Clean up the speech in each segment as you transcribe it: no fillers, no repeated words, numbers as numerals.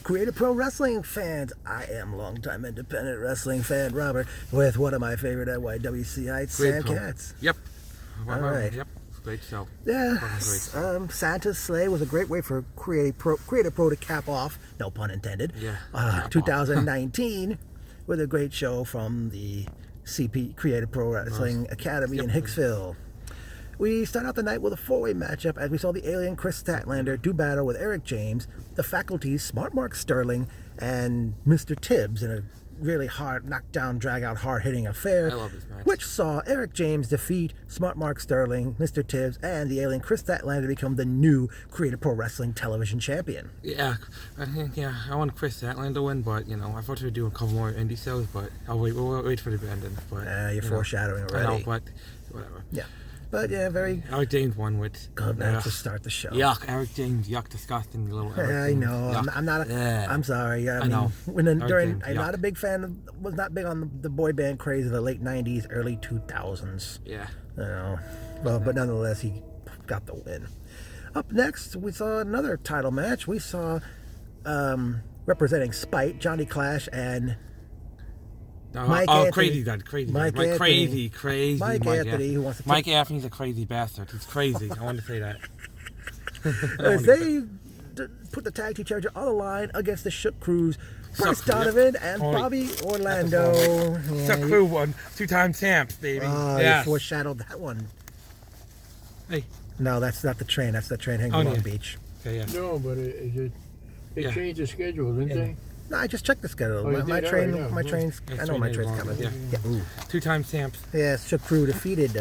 Creative Pro Wrestling fans. I am longtime independent wrestling fan Robert with one of my favorite YWCites, Sam Katz. Yep. All right. Yep. Great show. Yeah. Santa's Sleigh was a great way for Creative Pro to cap off, no pun intended, 2019 with a great show from the Creative Pro Wrestling Academy in Hicksville. We start out the night with a four-way matchup as we saw the Alien Chris Statlander do battle with Eric James, the Faculty's Smart Mark Sterling, and Mr. Tibbs in a really hard knockdown, drag-out, hard-hitting affair, I love this match. which saw Eric James defeat Smart Mark Sterling, Mr. Tibbs, and the Alien Chris Statlander become the new Creative Pro Wrestling television champion. Yeah, I think I want Chris Statlander to win, but I thought we would do a couple more indie shows, but we'll wait for the ending. But You're foreshadowing already. I know, but whatever. Yeah. But yeah, very Eric James won with good match to start the show. Yuck, Eric James, disgusting little Eric James. I know. I'm not. I'm sorry. I know. I'm James, not a big fan. Was not big on the boy band craze of the late '90s, early 2000s. Yeah. Well, but nonetheless, he got the win. Up next, we saw another title match. We saw representing Spite, Johnny Clash, and Mike Anthony. Mike Anthony, who wants to Mike Anthony's a crazy bastard. He's crazy. I want to say that. As they put the tag team championship on the line against the Shook Crews, Bryce Donovan and Bobby Orlando. Shook Crew won 2-time champs, baby. You foreshadowed that one. Hey. No, that's not the train. That's the train hanging on Long Beach. Okay, yeah. No, but they changed the schedule, didn't they? No, I just checked the schedule. My train's. I know my train's coming. Yeah. 2-time champs. Yeah, Shook Crew defeated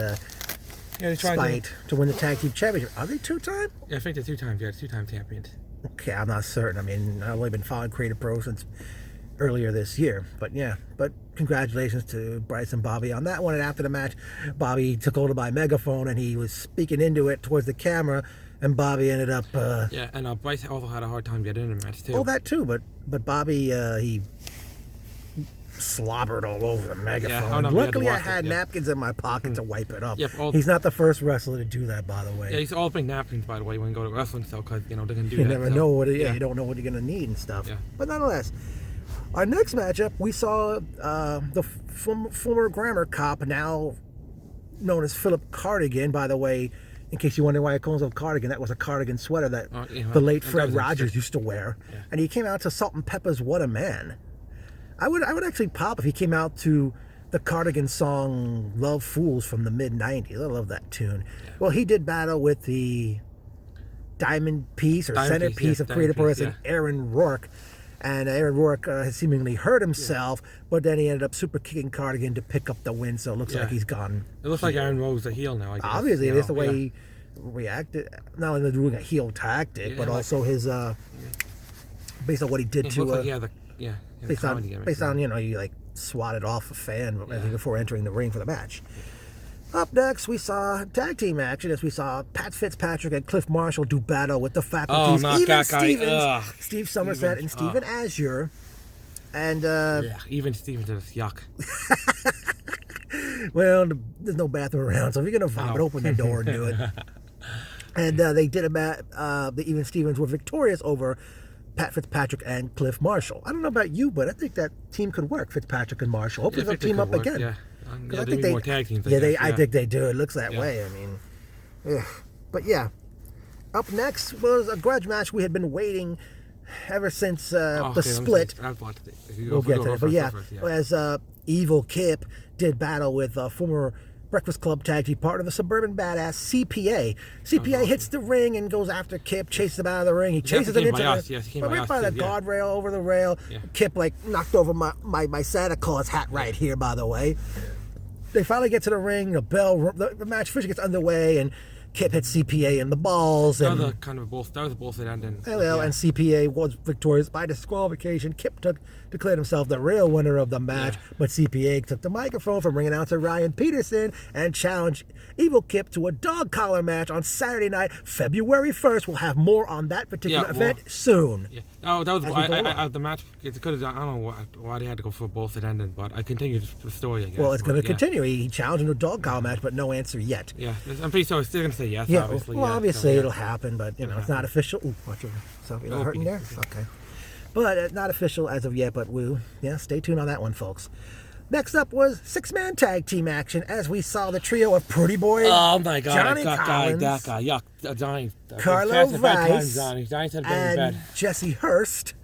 Spite to win the tag team championship. Are they 2-time? Yeah, I think they're 2-time. Yeah, 2-time champions. Okay, I'm not certain. I mean, I've only been following Creative Pro since earlier this year. But yeah, congratulations to Bryce and Bobby on that one. And after the match, Bobby took hold of my megaphone and he was speaking into it towards the camera. And Bobby ended up... and Bryce also had a hard time getting in the match, too. Oh, that too, but Bobby, he slobbered all over the megaphone. Luckily, I had napkins in my pocket to wipe it up. He's not the first wrestler to do that, by the way. Yeah, he's all bring napkins, by the way, when you go to wrestling, so, because, they can do that. You never know what you don't know what you're going to need and stuff. Yeah. But nonetheless, our next matchup, we saw the former grammar cop, now known as Philip Cardigan, by the way. In case you wonder why I call himself Cardigan, that was a cardigan sweater that the late Fred Rogers used to wear. Yeah. And he came out to Salt and Pepper's What a Man. I would actually pop if he came out to the Cardigan song Love Fools from the mid-90s. I love that tune. Yeah. Well, he did battle with the diamond piece or centerpiece of Creative Pro Wrestling, Aaron Rourke. And Aaron Rourke has seemingly hurt himself, but then he ended up super kicking Cardigan to pick up the win, so it looks like he's gone. It looks like Aaron Rourke's a heel now, I guess. Obviously, it's the way he reacted. Not only doing a heel tactic, but also his, based on what he did to... based on, he like swatted off a fan before entering the ring for the match. Up next, we saw tag team action as we saw Pat Fitzpatrick and Cliff Marshall do battle with the Faculties, Steve Somerset and Steven Azure. And even Stevens is yuck. Well, there's no bathroom around, so if you're gonna vomit, open the door and do it. And they did the Even Stevens were victorious over Pat Fitzpatrick and Cliff Marshall. I don't know about you, but I think that team could work, Fitzpatrick and Marshall. Hopefully they'll team up again. Yeah. I think more tag teams. I think they do. It looks that way. I mean, but yeah. Up next was a grudge match we had been waiting ever since the split. We'll get to it. But as Evil Kip did battle with former Breakfast Club tag team partner, the Suburban Badass CPA. CPA hits the ring and goes after Kip, chases him out of the ring. He chases him into right by the guardrail, over the rail. Yeah. Kip knocked over my Santa Claus hat right here, by the way. They finally get to the ring. The match officially gets underway, and Kip hits CPA in the balls. That was a bullshit ending. And CPA was victorious by disqualification. Kip declared himself the real winner of the match, but CPA took the microphone from ring announcer Ryan Peterson and challenged Evil Kip to a dog collar match on Saturday night, February 1st. We'll have more on that particular event soon. Yeah. Oh, that was the match. It could have. I don't know why they had to go for a bullshit ending, but I continued the story. I guess. Well, it's going to continue. He challenged him to a dog collar match, but no answer yet. Yeah, I'm pretty sure he's still going to say yes. Yeah, obviously. Well, obviously it'll happen, but it's not official. Ooh, watch yourself. You're not hurting there. Okay. But not official as of yet, but stay tuned on that one, folks. Next up was 6-man tag team action as we saw the trio of Pretty Boy, Oh my God! Johnny that Collins, guy, yuck, Johnny, Carlo fast at bad times, Weiss, Johnny said it and bad. Jesse Hurst,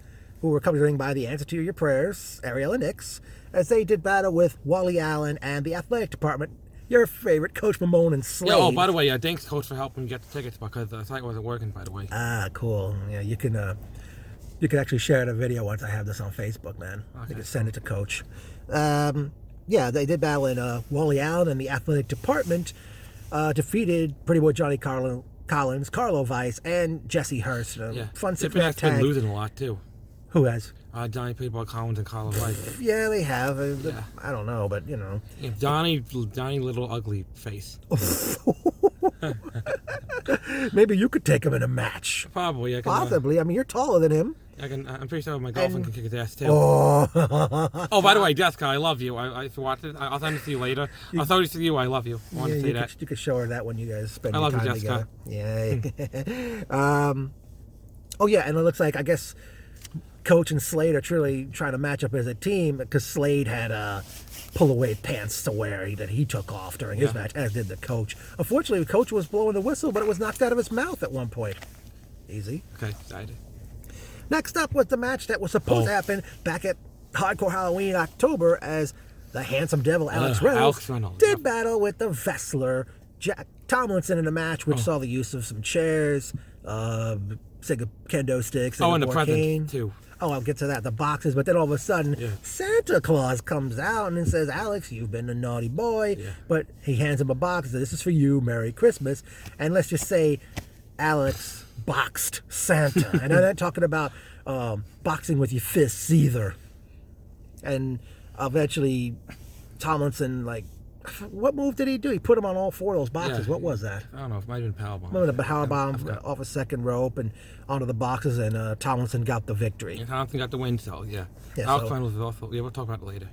who were coming to the ring by the Answer to Your Prayers, Ariella Nix, as they did battle with Wally Allen and the athletic department, your favorite Coach Mamone and Slade. Yeah, oh, by the way, thanks, Coach, for helping me get the tickets because the site wasn't working, by the way. Ah, cool. Yeah, you can actually share the video once I have this on Facebook, man. Okay. You can send it to Coach. Yeah, they did battle in Wally Allen and the athletic department defeated Pretty Boy Johnny Collins, Carlo Weiss, and Jesse Hurst. Yeah, Fun they've been 6-man tag. losing a lot too. Who has? Johnny Pretty Boy Collins and Carlo Weiss. Yeah, they have. Yeah. I don't know, but you know. Yeah, Johnny little ugly face. Maybe you could take him in a match. Probably, I can. Possibly. I mean, you're taller than him. I'm pretty sure my girlfriend can kick his ass too. Oh, Oh, by the way, Jessica, I love you. If you watch it, I'll send it to you later. I'll send it to you. I love you. I want to say that. You could show her that when you guys spend I your love you, time Jessica. together. Yeah. Oh yeah, and it looks like I guess Coach and Slade are truly trying to match up as a team because Slade had pull-away pants to wear that he took off during his match, as did the Coach. Unfortunately, the Coach was blowing the whistle, but it was knocked out of his mouth at one point. Easy. Okay, excited. Next up was the match that was supposed to happen back at Hardcore Halloween October as the handsome devil Alex Reynolds did battle with the wrestler Jack Tomlinson in a match which saw the use of some chairs, Sega kendo sticks, and and the more cane. presents too. Oh, I'll get to that, the boxes, but then all of a sudden, Santa Claus comes out and says, Alex, you've been a naughty boy, but he hands him a box and says, this is for you, Merry Christmas, and let's just say Alex boxed Santa. And I'm not talking about boxing with your fists either. And eventually, Tomlinson, what move did he do? He put him on all four of those boxes. What was that? I don't know. It might have been powerbomb. Remember the powerbomb off a second rope and onto the boxes, and Tomlinson got the victory. Yeah, Tomlinson got the win, so yeah. Alex Reynolds was also. Yeah, we'll talk about it later.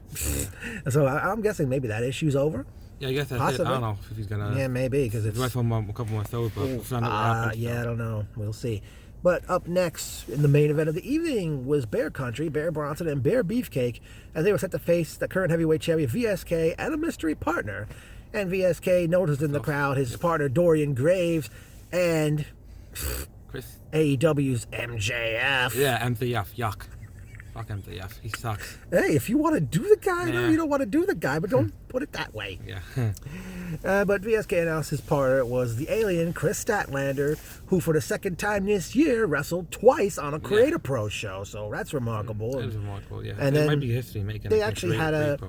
So I'm guessing maybe that issue's over. Yeah, I guess that's Possibly. it. I don't know if he's gonna. Yeah, maybe because He it's. might film a couple more shows, but we'll find out what happens. Yeah, I don't know. We'll see. But up next in the main event of the evening was Bear Country, Bear Bronson, and Bear Beefcake, as they were set to face the current heavyweight champion VSK and a mystery partner. And VSK noticed in the crowd his partner Dorian Graves and Chris. AEW's MJF. Yeah, MJF. Yuck. Fuck MJF. He sucks. Hey, if you want to do the guy, Nah. you don't want to do the guy, but don't put it that way. Yeah. But VSK announced his partner was the alien Chris Statlander, who for the second time this year wrestled twice on a Creator Pro show. So that's remarkable. That is remarkable. Yeah. And it then might be history making. they it actually had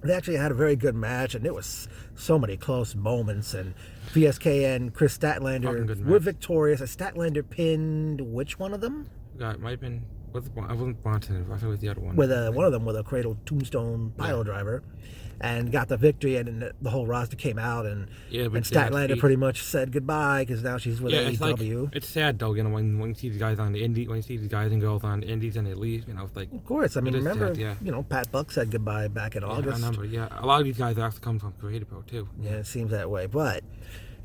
They actually had a very good match, and there was so many close moments. And VSK and Chris Statlander were victorious. Statlander pinned which one of them? Yeah, it might have been. I wasn't Bronson. I think it was the other one. With one of them with a cradle tombstone pile driver, and got the victory. And then the whole roster came out, and Statlander pretty much said goodbye because now she's with AEW. It's sad though, when you see these guys on the indie, when you see these guys and girls on the indies and they leave, it's like. Of course, I mean, remember, sad, Pat Buck said goodbye back in August. I remember. Yeah, a lot of these guys actually come from Creator Pro too. Yeah, it seems that way. But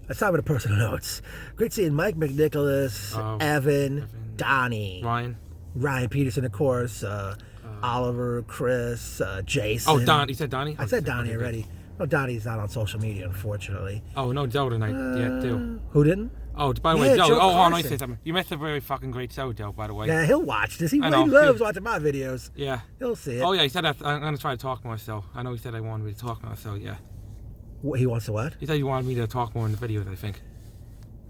let's talk about the personal notes. Great seeing Mike McNicholas, Evan, Donnie, Ryan Peterson, of course, Oliver, Chris, Jason. Oh, Don. You said Donnie? I said Donnie already. No, Donnie's not on social media, unfortunately. Oh, no, Joe tonight too. Who didn't? Oh, by the way, Joe. Oh, no, I say something. You missed a very fucking great show, Joe, by the way. Yeah, he'll watch this. He loves watching my videos. Yeah. He'll see it. Oh, yeah, he said that I'm going to try to talk more, so. I know he said I wanted me to talk more, so yeah. He wants to what? He said he wanted me to talk more in the videos, I think.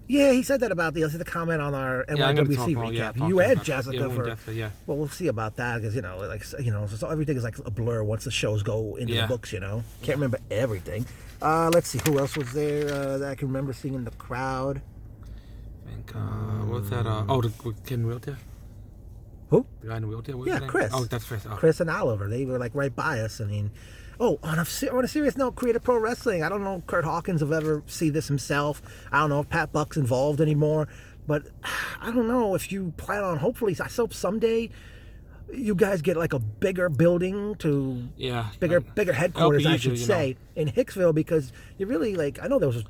Yeah, he said that about the comment on our NYWC recap. You and Jessica Well, we'll see about that because so everything is like a blur once the shows go into the books. Can't remember everything. Let's see who else was there that I can remember seeing in the crowd. I think what's that? The kid in the wheelchair. Who? The guy in the wheelchair. Chris. Oh, that's Chris. Oh. Chris and Oliver. They were right by us. I mean. Oh, on a serious note, Creator Pro Wrestling. I don't know if Kurt Hawkins will ever see this himself. I don't know if Pat Buck's involved anymore. But I don't know if you plan on, hopefully, I hope someday you guys get a bigger building to... Yeah. Bigger headquarters, I should say, in Hicksville, because you really, I know there was...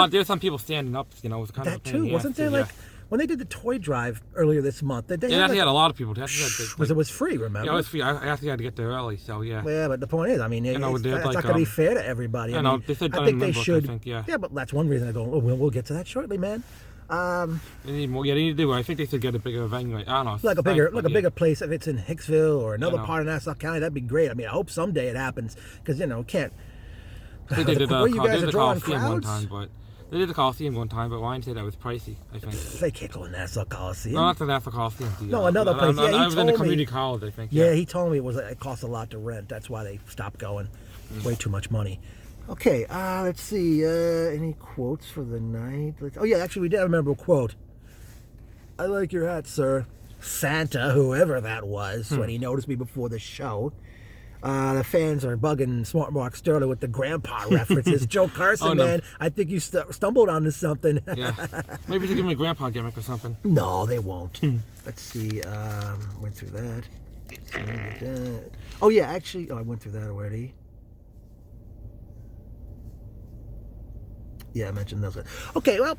There's some people standing up, It was kind that too. Wasn't there, when they did the toy drive earlier this month, they Yeah, had, they had a lot of people. It was free, remember? Yeah, it was free. I actually had to get there early, so yeah. Yeah, but the point is, I mean, know, it's they had, not like, going to be fair to everybody. Yeah, I no, mean, they said I done think in they Limburg, should. I think, yeah. Yeah, but that's one reason they're going. Oh, we'll get to that shortly, man. They need more. Yeah, they need to do. I think they should get a bigger venue. I don't know. Like a bigger place. If it's in Hicksville or another no. part of Nassau County, that'd be great. I mean, I hope someday it happens because can't. I think they did Where you guys the are drawing Coliseum one crowds? time, but they did the Coliseum one time, but Ryan said that was pricey. I think. They can't go to Nassau Coliseum. No, not the Nassau Coliseum. No, another place. Yeah, he I was in told the me. community college, I think. Yeah, he told me it costs a lot to rent. That's why they stopped going. Way too much money. Okay, let's see. Any quotes for the night? Oh yeah, actually we did remember a quote. I like your hat, sir. Santa, whoever that was, when he noticed me before the show. The fans are bugging Smart Mark Sterling with the grandpa references. Joe Carson, Oh, no. man, I think you stumbled onto something. Yeah. Maybe they give me a grandpa gimmick or something. No, they won't. Let's see. Went through that. Oh yeah, actually, I went through that already. Yeah, I mentioned those. Okay, well,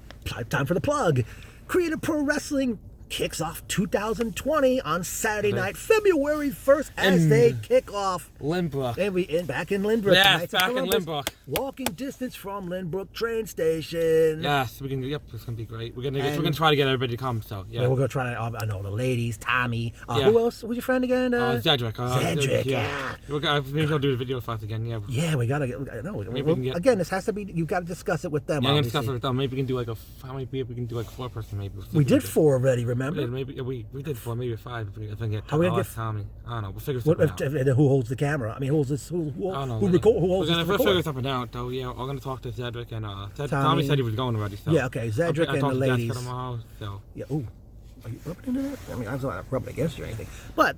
time for the plug. Creative Pro Wrestling kicks off 2020 on Saturday night, February 1st, as they kick off. Lynbrook. And back in Lynbrook. Yes, Tonight's back in Columbus. Lynbrook. Walking distance from Lynbrook train station. Yes, we can. Yep, it's gonna be great. We're gonna try to get everybody to come. So yeah. We're gonna try to. I know the ladies, Tommy. Yeah. Who else? Who's your friend again? Cedric. Cedric, yeah. Maybe he'll do the video for us again. Yeah. Yeah, we gotta get. No, Maybe we can get- again, this has to be. You got to discuss it with them. Yeah, I'm gonna obviously. discuss it with them. Maybe we can do like how many people we can do like 4 person maybe. We did 4 already. We Remember? did, maybe we did 4, maybe 5. If we can get. How we gonna ask get- Tommy? I don't know. We'll figure What, something out. who holds the camera? I mean, who holds this? Who I don't know. record? Who holds We'll this? figure record? something out though. Yeah, I'm gonna talk to Cedric and Tommy. Tommy said he was going already. So Yeah, okay, Cedric I and talked the to Jessica ladies. tomorrow, so. Yeah. Ooh. Are you rubbing into that? I mean, I was not rubbing against you or anything. But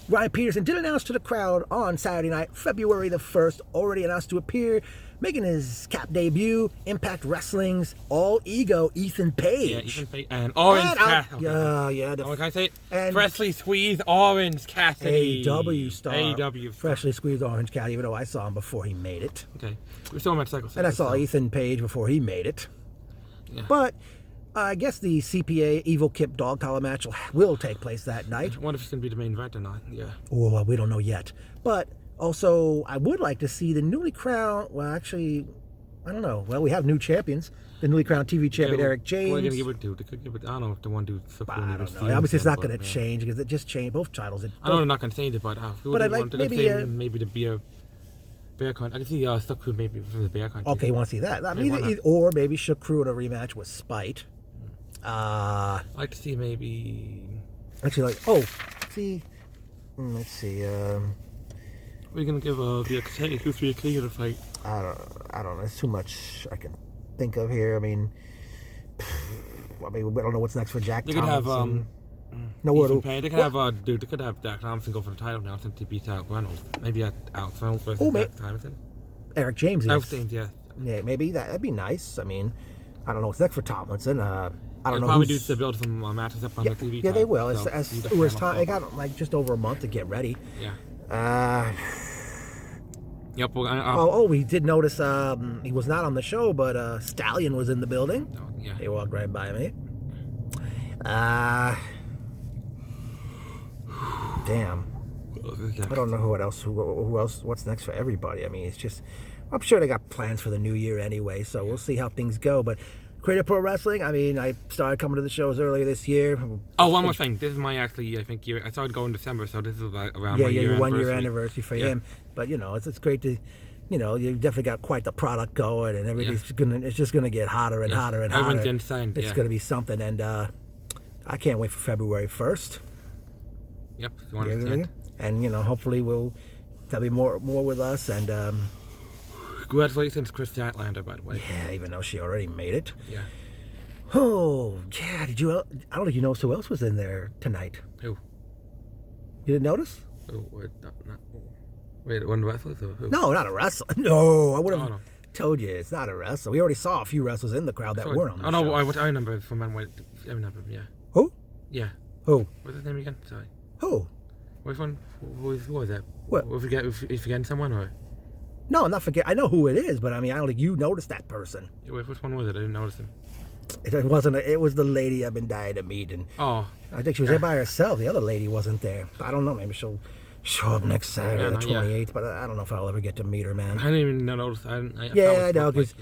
Ryan Peterson did announce to the crowd on Saturday night, February the 1st, already announced to appear, making his cap debut, Impact Wrestling's All Ego Ethan Page. Yeah, Ethan Page and Orange Cassidy. Yeah. Oh, can I say it? and- Freshly squeezed Orange Cassidy. AEW star. AEW star. Freshly squeezed Orange Cat, even though I saw him before he made it. Okay. We saw him at Cycle And I City, saw so- Ethan Page before he made it. Yeah. But I guess the CPA Evil Kip dog collar match will take place that night. I wonder if it's going to be the main event or not. Yeah. Oh, we don't know yet. But also, I would like to see the newly crowned, well, actually, I don't know. Well, we have new champions. The newly crowned TV champion, Yeah, Eric What are you James. going to give it to? They could give it, I don't know if the one dude. I don't know. Obviously, it's not going to change because it just changed both titles. I know they're not going to change it, but But I'd like maybe to be a bear country. I can see stuff could maybe for the bear country. Okay, you want to see that? I Yeah, mean, why not? or maybe Shook Crew in a rematch with Spite. I'd like to see maybe. Actually, let's see. We're gonna give the who's the King to fight. I don't know. There's too much I can think of here. I mean, we don't know what's next for Jack They could have Thompson. Ethan Page. They could have They could have Jack Thompson go for the title now since he beat out Reynolds. Maybe Alex Reynolds versus Jack Thompson. Eric James. Alex James, yeah. Yeah, maybe that'd be nice. I mean, I don't know what's next for Tomlinson. I don't know. Probably who's- do to build some matches up on the TV. Yeah, they will. so As you it was definitely time, have they a got like just over a month to get ready. Yeah. Yep. We did notice he was not on the show, but Stallion was in the building. Yeah. He walked right by me. Damn. I don't know who else. What's next for everybody? I mean, it's just. I'm sure they got plans for the new year anyway, so we'll see how things go. But Creative Pro Wrestling. I mean, I started coming to the shows earlier this year. Oh, one more thing. This is my I think year. I started going in December, so this is around my year your 1 year anniversary. anniversary for Yeah. him. But it's great to, you definitely got quite the product going, and everything's it's just gonna get hotter and hotter and hotter. Everyone's insane. It's gonna be something, and I can't wait for February 1st. Yep. You understand? And hopefully there'll be more with us, and Congratulations, Chris Statlander, by the way. yeah, even though she already made it. Yeah. Oh yeah, I don't think you know who else was in there tonight. Who? You didn't notice? Oh, wait, one wrestler? Or who? No, not a wrestler. No, I would have no. told you it's not a wrestler. We already saw a few wrestlers in the crowd that weren't on the show. I remember from I remember him, yeah. Who? Yeah. Who? What's his name again? Sorry. Who? Which one? Who was that? What? If you forgetting someone, or? No, I'm not forgetting. I know who it is, but I mean, I don't think you noticed that person. Which one was it? I didn't notice him. It wasn't. It was the lady I've been dying to meet, and Oh, I think she was there by herself. The other lady wasn't there. I don't know. Maybe she'll show up next Saturday, Yeah, the no, yeah. 28th. But I don't know if I'll ever get to meet her, man. I didn't even notice. I Yeah, I know, because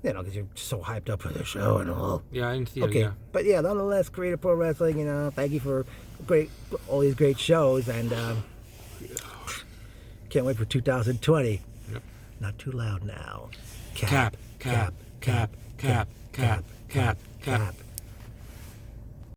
because you're so hyped up for the show and all. yeah, I didn't see Okay, it. Yeah. but yeah, nonetheless, Creative Pro Wrestling. Thank you for all these great shows, and can't wait for 2020. Yep. Not too loud now. Cap, cap, cap, cap, cap, cap, cap.